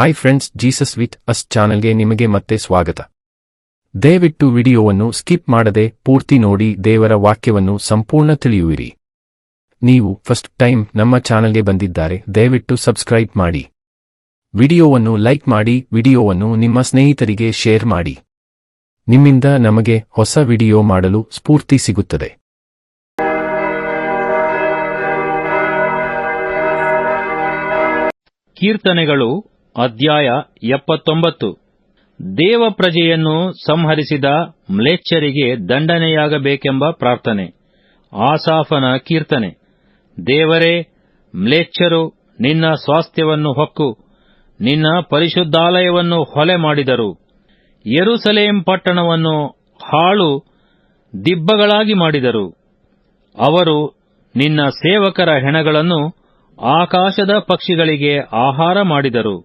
Hi friends, Jesus with us ಚಾನೆಲ್ಗೆ ನಿಮಗೆ ಮತ್ತೆ ಸ್ವಾಗತ. ದಯವಿಟ್ಟು ವಿಡಿಯೋವನ್ನು ಸ್ಕಿಪ್ ಮಾಡದೆ ಪೂರ್ತಿ ನೋಡಿ ದೇವರ ವಾಕ್ಯವನ್ನು ಸಂಪೂರ್ಣ ತಿಳಿಯುವಿರಿ. ನೀವು ಫಸ್ಟ್ ಟೈಮ್ ನಮ್ಮ ಚಾನೆಲ್ಗೆ ಬಂದಿದ್ದಾರೆ, ದಯವಿಟ್ಟು ಸಬ್ಸ್ಕ್ರೈಬ್ ಮಾಡಿ. ವಿಡಿಯೋವನ್ನು ಲೈಕ್ ಮಾಡಿ, ವಿಡಿಯೋವನ್ನು ನಿಮ್ಮ ಸ್ನೇಹಿತರಿಗೆ ಶೇರ್ ಮಾಡಿ. ನಿಮ್ಮಿಂದ ನಮಗೆ ಹೊಸ ವಿಡಿಯೋ ಮಾಡಲು ಸ್ಫೂರ್ತಿ ಸಿಗುತ್ತದೆ. ಕೀರ್ತನೆಗಳು ಅಧ್ಯಾಯ 79. ದೇವ ಪ್ರಜೆಯನ್ನು ಸಂಹರಿಸಿದ ಮ್ಲೇಚ್ಛರಿಗೆ ದಂಡನೆಯಾಗಬೇಕೆಂಬ ಪ್ರಾರ್ಥನೆ. ಆಸಾಫನ ಕೀರ್ತನೆ. ದೇವರೇ, ಮ್ಲೇಚ್ಛರು ನಿನ್ನ ಸ್ವಾಸ್ಥ್ಯವನ್ನು ಹೊಕ್ಕು ನಿನ್ನ ಪರಿಶುದ್ಧಾಲಯವನ್ನು ಹೊಲೆ ಮಾಡಿದರು. ಯೆರೂಸಲೇಮ್ ಪಟ್ಟಣವನ್ನು ಹಾಳು ದಿಬ್ಬಗಳಾಗಿ ಮಾಡಿದರು. ಅವರು ನಿನ್ನ ಸೇವಕರ ಹೆಣಗಳನ್ನು ಆಕಾಶದ ಪಕ್ಷಿಗಳಿಗೆ ಆಹಾರ ಮಾಡಿದರು.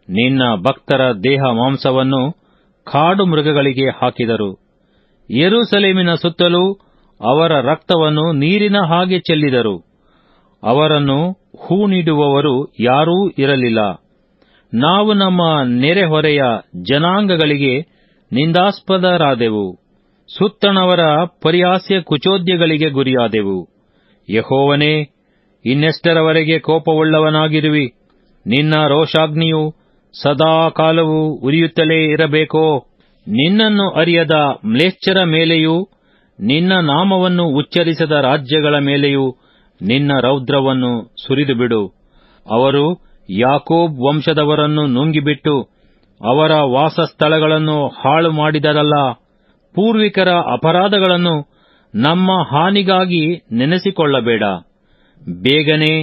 ನಿನ್ನ ಭಕ್ತರ ದೇಹ ಮಾಂಸವನ್ನು ಕಾಡು ಮೃಗಗಳಿಗೆ ಹಾಕಿದರು. ಯೆರೂಸಲೇಮಿನ ಸುತ್ತಲೂ ಅವರ ರಕ್ತವನ್ನು ನೀರಿನ ಹಾಗೆ ಚೆಲ್ಲಿದರು. ಅವರನ್ನು ಹೂಣಿಡುವವರು ಯಾರೂ ಇರಲಿಲ್ಲ. ನಾವು ನಮ್ಮ ನೆರೆಹೊರೆಯ ಜನಾಂಗಗಳಿಗೆ ನಿಂದಾಸ್ಪದರಾದೆವು. ಸುತ್ತಣವರ ಪರಿಹಾಸ್ಯ ಕುಚೋದ್ಯಗಳಿಗೆ ಗುರಿಯಾದೆವು. ಯೆಹೋವನೇ, ಇನ್ನೆಷ್ಟರವರೆಗೆ ಕೋಪವುಳ್ಳವನಾಗಿರುವಿ? ನಿನ್ನ ರೋಷಾಗ್ನಿಯು ಸದಾ ಕಾಲವೂ ಉರಿಯುತ್ತಲೇ ಇರಬೇಕೋ? ನಿನ್ನನ್ನು ಅರಿಯದ ಮ್ಲೇಚ್ಛರ ಮೇಲೆಯೂ ನಿನ್ನ ನಾಮವನ್ನು ಉಚ್ಚರಿಸದ ರಾಜ್ಯಗಳ ಮೇಲೆಯೂ ನಿನ್ನ ರೌದ್ರವನ್ನು ಸುರಿದುಬಿಡು. ಅವರು ಯಾಕೋಬ್ ವಂಶದವರನ್ನು ನುಂಗಿಬಿಟ್ಟು ಅವರ ವಾಸಸ್ಥಳಗಳನ್ನು ಹಾಳು ಮಾಡಿದರಲ್ಲ. ಪೂರ್ವಿಕರ ಅಪರಾಧಗಳನ್ನು ನಮ್ಮ ಹಾನಿಗಾಗಿ ನೆನೆಸಿಕೊಳ್ಳಬೇಡ. ಬೇಗನೆ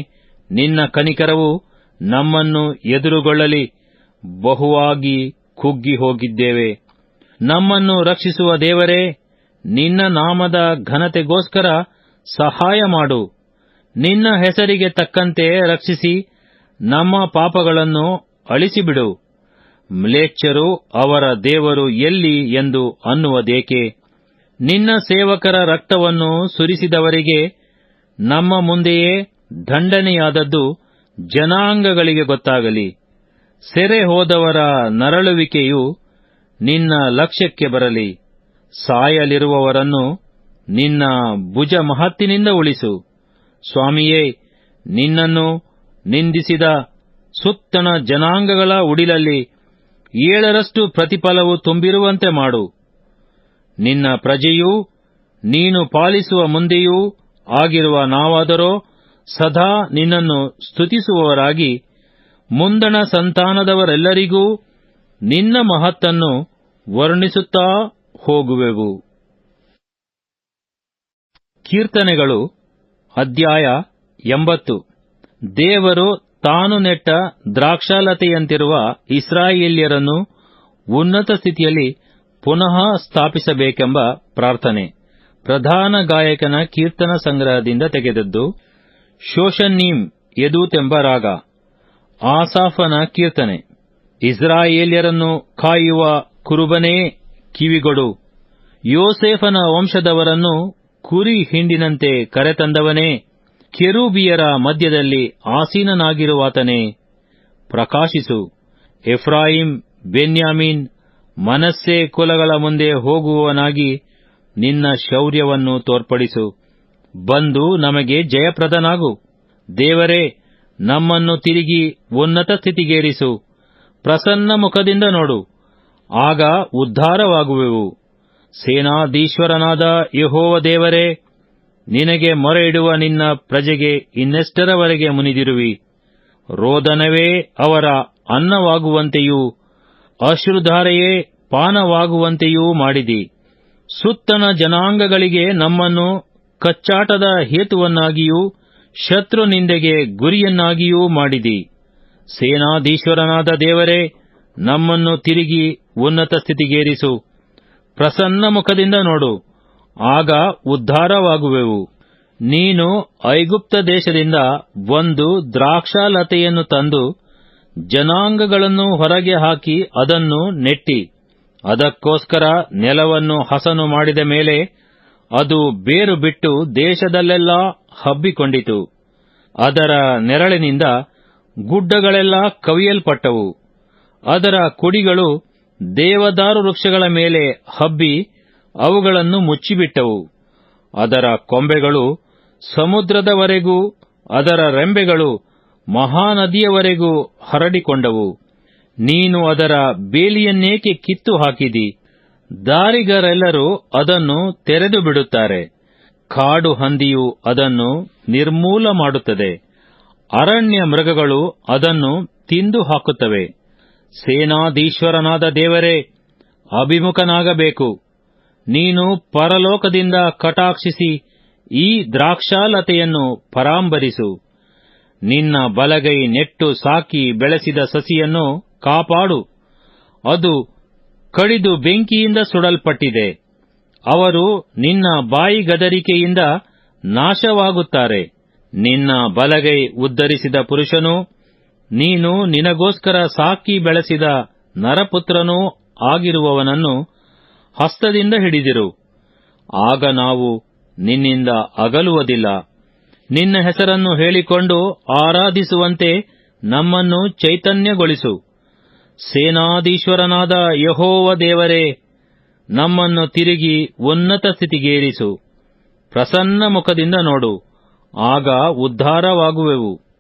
ನಿನ್ನ ಕನಿಕರವು ನಮ್ಮನ್ನು ಎದುರುಗೊಳ್ಳಲಿ. ಬಹುವಾಗಿ ಕುಗ್ಗಿ ಹೋಗಿದ್ದೇವೆ. ನಮ್ಮನ್ನು ರಕ್ಷಿಸುವ ದೇವರೇ, ನಿನ್ನ ನಾಮದ ಘನತೆಗೋಸ್ಕರ ಸಹಾಯ ಮಾಡು. ನಿನ್ನ ಹೆಸರಿಗೆ ತಕ್ಕಂತೆ ರಕ್ಷಿಸಿ ನಮ್ಮ ಪಾಪಗಳನ್ನು ಅಳಿಸಿಬಿಡು. ಮ್ಲೇಚ್ಛರು ಅವರ ದೇವರು ಎಲ್ಲಿ ಎಂದು ಅನ್ನುವುದೇಕೆ? ನಿನ್ನ ಸೇವಕರ ರಕ್ತವನ್ನು ಸುರಿಸಿದವರಿಗೆ ನಮ್ಮ ಮುಂದೆಯೇ ದಂಡನೆಯಾದದ್ದು ಜನಾಂಗಗಳಿಗೆ ಗೊತ್ತಾಗಲಿ. ಸೆರೆ ಹೋದವರ ನರಳುವಿಕೆಯು ನಿನ್ನ ಲಕ್ಷ್ಯಕ್ಕೆ ಬರಲಿ. ಸಾಯಲಿರುವವರನ್ನು ನಿನ್ನ ಭುಜ ಮಹತ್ತಿನಿಂದ ಉಳಿಸು. ಸ್ವಾಮಿಯೇ, ನಿನ್ನನ್ನು ನಿಂದಿಸಿದ ಸುತ್ತಣ ಜನಾಂಗಗಳ ಉಡಿಲಲ್ಲಿ 7ರಷ್ಟು ಪ್ರತಿಫಲವು ತುಂಬಿರುವಂತೆ ಮಾಡು. ನಿನ್ನ ಪ್ರಜೆಯೂ ನೀನು ಪಾಲಿಸುವ ಮುಂದೆಯೂ ಆಗಿರುವ ನಾವಾದರೋ ಸದಾ ನಿನ್ನನ್ನು ಸ್ತುತಿಸುವವರಾಗಿ ಮುಂದಣ ಸಂತಾನದವರೆಲ್ಲರಿಗೂ ನಿನ್ನ ಮಹತ್ತನ್ನು ವರ್ಣಿಸುತ್ತಾ ಹೋಗುವೆವು. ಕೀರ್ತನೆಗಳು ಅಧ್ಯಾಯ 80. ದೇವರು ತಾನು ನೆಟ್ಟ ದ್ರಾಕ್ಷಾಲತೆಯಂತಿರುವ ಇಸ್ರಾಯೇಲ್ಯರನ್ನು ಉನ್ನತ ಸ್ಥಿತಿಯಲ್ಲಿ ಪುನಃ ಸ್ಥಾಪಿಸಬೇಕೆಂಬ ಪ್ರಾರ್ಥನೆ. ಪ್ರಧಾನ ಗಾಯಕನ ಕೀರ್ತನ ಸಂಗ್ರಹದಿಂದ ತೆಗೆದದ್ದು. ಶೋಷನ್ನೀಮ್ ಯೆದೂತೆಂಬ ರಾಗ. ಆಸಾಫನ ಕೀರ್ತನೆ. ಇಸ್ರಾಯೇಲ್ಯರನ್ನು ಕಾಯುವ ಕುರುಬನೇ, ಕಿವಿಗೊಡು. ಯೋಸೇಫನ ವಂಶದವರನ್ನು ಕುರಿ ಹಿಂಡಿನಂತೆ ಕರೆತಂದವನೇ, ಕೆರೂಬಿಯರ ಮಧ್ಯದಲ್ಲಿ ಆಸೀನನಾಗಿರುವಾತನೇ, ಪ್ರಕಾಶಿಸು. ಎಫ್ರಾಯಿಮ್, ಬೆನ್ಯಾಮೀನ್, ಮನಸ್ಸೆ ಕುಲಗಳ ಮುಂದೆ ಹೋಗುವವನಾಗಿ ನಿನ್ನ ಶೌರ್ಯವನ್ನು ತೋರ್ಪಡಿಸು. ಬಂದು ನಮಗೆ ಜಯಪ್ರದನಾಗು. ದೇವರೇ, ನಮ್ಮನ್ನು ತಿರುಗಿ ಉನ್ನತ ಸ್ಥಿತಿಗೇರಿಸು. ಪ್ರಸನ್ನ ಮುಖದಿಂದ ನೋಡು, ಆಗ ಉದ್ಧಾರವಾಗುವೆವು. ಸೇನಾಧೀಶ್ವರನಾದ ಯೆಹೋವ ದೇವರೇ, ನಿನಗೆ ಮೊರೆಯಿಡುವ ನಿನ್ನ ಪ್ರಜೆಗೆ ಇನ್ನೆಷ್ಟರವರೆಗೆ ಮುನಿದಿರುವಿ? ರೋದನವೇ ಅವರ ಅನ್ನವಾಗುವಂತೆಯೂ ಅಶ್ರುಧಾರೆಯೇ ಪಾನವಾಗುವಂತೆಯೂ ಮಾಡಿದಿ. ಸುತ್ತಣ ಜನಾಂಗಗಳಿಗೆ ನಮ್ಮನ್ನು ಕಚ್ಚಾಟದ ಹೇತುವನ್ನಾಗಿಯೂ ಶತ್ರು ನಿಂದೆಗೆ ಗುರಿಯನ್ನಾಗಿಯೂ ಮಾಡಿದಿ. ಸೇನಾಧೀಶ್ವರನಾದ ದೇವರೇ, ನಮ್ಮನ್ನು ತಿರುಗಿ ಉನ್ನತ ಸ್ಥಿತಿಗೇರಿಸು. ಪ್ರಸನ್ನ ಮುಖದಿಂದ ನೋಡು, ಆಗ ಉದ್ಧಾರವಾಗುವೆವು. ನೀನು ಐಗುಪ್ತ ದೇಶದಿಂದ ಒಂದು ದ್ರಾಕ್ಷಾಲತೆಯನ್ನು ತಂದು ಜನಾಂಗಗಳನ್ನು ಹೊರಗೆ ಹಾಕಿ ಅದನ್ನು ನೆಟ್ಟಿ, ಅದಕ್ಕೋಸ್ಕರ ನೆಲವನ್ನು ಹಸನು ಮಾಡಿದ ಮೇಲೆ ಅದು ಬೇರು ಬಿಟ್ಟು ದೇಶದಲ್ಲೆಲ್ಲ ಹಬ್ಬಿಕೊಂಡಿತು. ಅದರ ನೆರಳಿನಿಂದ ಗುಡ್ಡಗಳೆಲ್ಲ ಕವಿಯಲ್ಪಟ್ಟವು. ಅದರ ಕುಡಿಗಳು ದೇವದಾರು ವೃಕ್ಷಗಳ ಮೇಲೆ ಹಬ್ಬಿ ಅವುಗಳನ್ನು ಮುಚ್ಚಿಬಿಟ್ಟವು. ಅದರ ಕೊಂಬೆಗಳು ಸಮುದ್ರದವರೆಗೂ, ಅದರ ರೆಂಬೆಗಳು ಮಹಾನದಿಯವರೆಗೂ ಹರಡಿಕೊಂಡವು. ನೀನು ಅದರ ಬೇಲಿಯನ್ನೇಕೆ ಕಿತ್ತು ಹಾಕಿದಿ? ದಾರಿಗರೆಲ್ಲರೂ ಅದನ್ನು ತೆರೆದು ಬಿಡುತ್ತಾರೆ. ಕಾಡು ಹಂದಿಯು ಅದನ್ನು ನಿರ್ಮೂಲ ಮಾಡುತ್ತದೆ. ಅರಣ್ಯ ಮೃಗಗಳು ಅದನ್ನು ತಿಂದು ಹಾಕುತ್ತವೆ. ಸೇನಾಧೀಶ್ವರನಾದ ದೇವರೇ, ಅಭಿಮುಖನಾಗಬೇಕು. ನೀನು ಪರಲೋಕದಿಂದ ಕಟಾಕ್ಷಿಸಿ ಈ ದ್ರಾಕ್ಷಾಲತೆಯನ್ನು ಪರಾಂಬರಿಸು. ನಿನ್ನ ಬಲಗೈ ನೆಟ್ಟು ಸಾಕಿ ಬೆಳೆಸಿದ ಸಸಿಯನ್ನು ಕಾಪಾಡು. ಅದು ಕಡಿದು ಬೆಂಕಿಯಿಂದ ಸುಡಲ್ಪಟ್ಟಿದೆ. ಅವರು ನಿನ್ನ ಬಾಯಿಗದರಿಕೆಯಿಂದ ನಾಶವಾಗುತ್ತಾರೆ. ನಿನ್ನ ಬಲಗೈ ಉದ್ಧರಿಸಿದ ಪುರುಷನೂ, ನೀನು ನಿನಗೋಸ್ಕರ ಸಾಕಿ ಬೆಳೆಸಿದ ನರಪುತ್ರನೂ ಆಗಿರುವವನನ್ನು ಹಸ್ತದಿಂದ ಹಿಡಿದಿರು. ಆಗ ನಾವು ನಿನ್ನಿಂದ ಅಗಲುವುದಿಲ್ಲ. ನಿನ್ನ ಹೆಸರನ್ನು ಹೇಳಿಕೊಂಡು ಆರಾಧಿಸುವಂತೆ ನಮ್ಮನ್ನು ಚೈತನ್ಯಗೊಳಿಸು. ಸೇನಾಧೀಶ್ವರನಾದ ಯೆಹೋವ ದೇವರೇ, ನಮ್ಮನ್ನು ತಿರುಗಿ ಉನ್ನತ ಸ್ಥಿತಿಗೇರಿಸು. ಪ್ರಸನ್ನ ಮುಖದಿಂದ ನೋಡು, ಆಗ ಉದ್ಧಾರವಾಗುವೆವು.